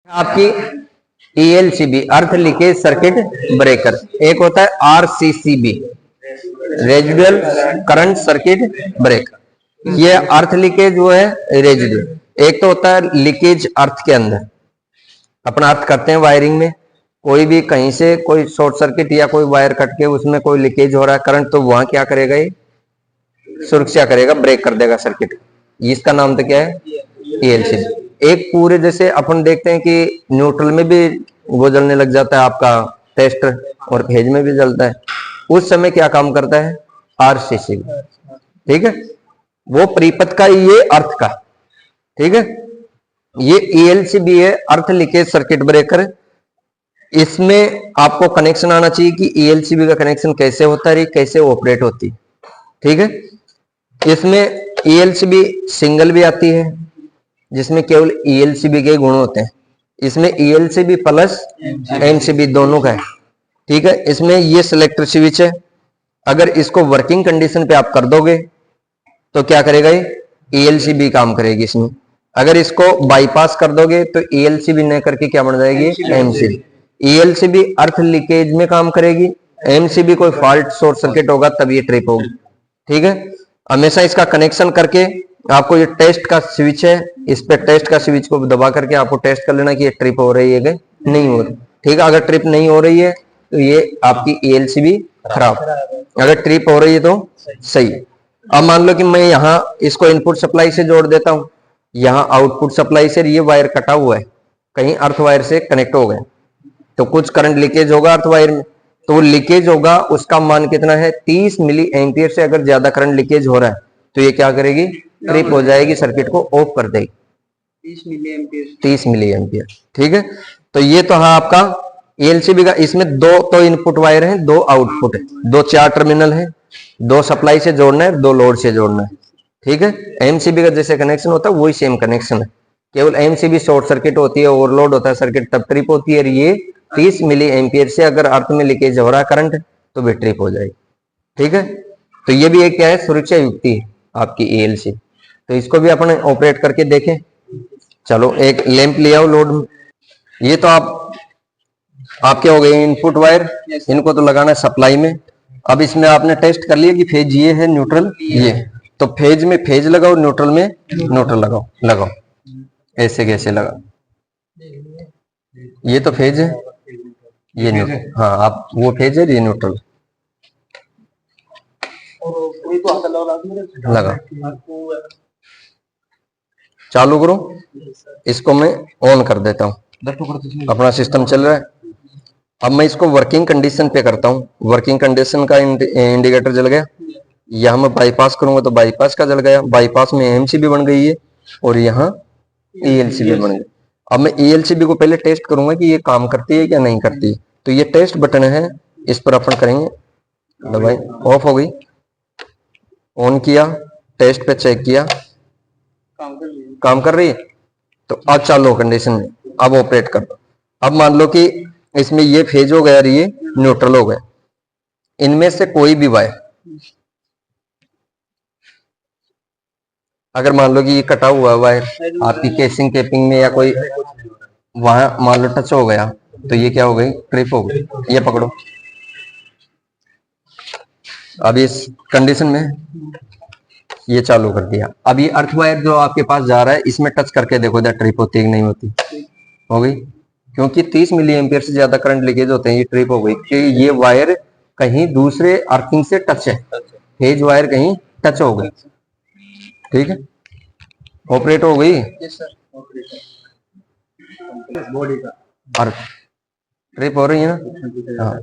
आपकी ELCB अर्थ leakage circuit breaker, एक होता है RCCB residual current circuit breaker. ये अर्थ लीकेज वो है रेजिडुअल। एक तो होता है लीकेज अर्थ के अंदर, अपना अर्थ करते हैं वायरिंग में, कोई भी कहीं से कोई शॉर्ट सर्किट या कोई वायर कट के उसमें कोई लीकेज हो रहा है करंट, तो वहां क्या करेगा, ये सुरक्षा करेगा, ब्रेक कर देगा सर्किट। इसका नाम तो क्या है, ELCB। एक पूरे जैसे अपन देखते हैं कि न्यूट्रल में भी वो जलने लग जाता है आपका टेस्टर, और फेज में भी जलता है, उस समय क्या काम करता है, RCCB। ठीक है, वो परिपथ का ये अर्थ का, ठीक है। ये ELCB है, अर्थ लीकेज सर्किट ब्रेकर। इसमें आपको कनेक्शन आना चाहिए कि ELCB का कनेक्शन कैसे होता है, कैसे ऑपरेट होती है। ठीक है, इसमें ELCB सिंगल भी आती है जिसमें केवल ELCB के गुण होते हैं। इसमें ELCB प्लस MCB दोनों का है। ठीक है, इसमें ये सिलेक्टर स्विच है, अगर इसको वर्किंग कंडीशन पे आप कर दोगे तो क्या करेगा, ये ELCB काम करेगी इसमें। अगर इसको बाईपास कर दोगे तो ELCB न करके क्या बन जाएगी, MCB। ELCB अर्थ लीकेज में काम करेगी, MCB कोई फॉल्ट शॉर्ट सर्किट होगा तब ये ट्रिप होगी। ठीक है, हमेशा इसका कनेक्शन करके आपको ये टेस्ट का स्विच है, इस पे टेस्ट का स्विच को दबा करके आपको टेस्ट कर लेना कि ये ट्रिप हो रही है कि नहीं हो रही। ठीक है, अगर ट्रिप नहीं हो रही है तो ये आपकी ELCB खराब, अगर ट्रिप हो रही है तो सही। अब मान लो कि मैं यहाँ इसको इनपुट सप्लाई से जोड़ देता हूँ, यहाँ आउटपुट सप्लाई से ये वायर कटा हुआ है, कहीं अर्थ वायर से कनेक्ट हो गए तो कुछ करंट लीकेज होगा अर्थ वायर में, तो वो लीकेज होगा, उसका मान कितना है, 30 मिली एम्पियर से अगर ज्यादा करंट लीकेज हो रहा है तो ये क्या करेगी, ट्रिप हो जाएगी, सर्किट को ऑफ कर देगी। 30 मिली एम्पियर। ठीक है, तो ये तो हाँ आपका ELCB का। इसमें दो तो इनपुट वायर हैं, दो आउटपुट है, दो 4 टर्मिनल है, दो सप्लाई से जोड़ना है, दो लोड से जोड़ना है। ठीक है, MCB का जैसे कनेक्शन होता है वही सेम कनेक्शन है, केवल MCB शॉर्ट सर्किट होती है, ओवरलोड होता है सर्किट तब ट्रिप होती है। ये 30 मिली एम्पियर से अगर अर्थ में लीकेज हो रहा है करंट तो भी ट्रिप हो जाएगी। ठीक है, तो ये भी एक क्या है, सुरक्षा युक्ति है आपकी ELCB। तो इसको भी अपन ऑपरेट करके देखें। चलो एक लैंप ले आओ लोड में। ये तो आपके हो गए इनपुट वायर, इनको तो लगाना है सप्लाई में। अब इसमें आपने टेस्ट कर लिया कि फेज ये है, न्यूट्रल ये, तो फेज में फेज लगाओ, न्यूट्रल में न्यूट्रल लगाओ ऐसे कैसे लगा, ये तो फेज है, ये न्यूट्रल, हाँ आप वो फेज है, ये न्यूट्रल लगा। चालू करो, इसको मैं ऑन कर देता हूँ, अपना सिस्टम चल रहा है। अब मैं इसको वर्किंग कंडीशन पे करता हूँ, वर्किंग कंडीशन का इंडिकेटर जल गया। यहाँ मैं बाईपास करूंगा तो बाईपास का जल गया, बाईपास में MCB बन गई है और यहाँ ELCB बन गई। अब मैं ELCB को पहले टेस्ट करूंगा कि ये काम करती है क्या नहीं करती है, तो ये टेस्ट बटन है, इस पर अपन करेंगे, दबाई ऑफ हो गई, ऑन किया, टेस्ट पे चेक किया, काम कर रही है, तो अब चालू कंडीशन में, अब ऑपरेट कर दो। अब मान लो कि इसमें ये फेज हो गया और ये न्यूट्रल हो गया, इनमें से कोई भी वायर अगर मान लो कि ये कटा हुआ वायर आपकी केसिंग केपिंग में या कोई वहां मान लो टच हो गया तो ये क्या हो गई, ट्रिप हो गई। ये पकड़ो, अब इस कंडीशन में ये चालू कर दिया। अब ये अर्थ वायर जो आपके पास जा रहा है इसमें टच करके देखो इधर ट्रिप होती है कि नहीं होती, हो गई, क्योंकि 30 मिली एम्पियर से ज्यादा करंट लीकेज होते हैं, ये ट्रिप हो गई कि ये वायर कहीं दूसरे अर्थिंग से टच है, फेज वायर कहीं टच हो गई। ठीक है, ऑपरेट हो गई अर्थ, ट्रिप हो रही है ना। हाँ,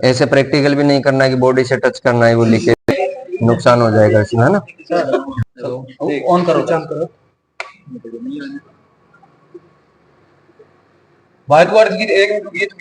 ऐसे प्रैक्टिकल भी नहीं करना है कि बॉडी से टच करना है, वो लीकेज नुकसान हो जाएगा इसमें, है ना। ऑन करो, वायर तो एक ये तो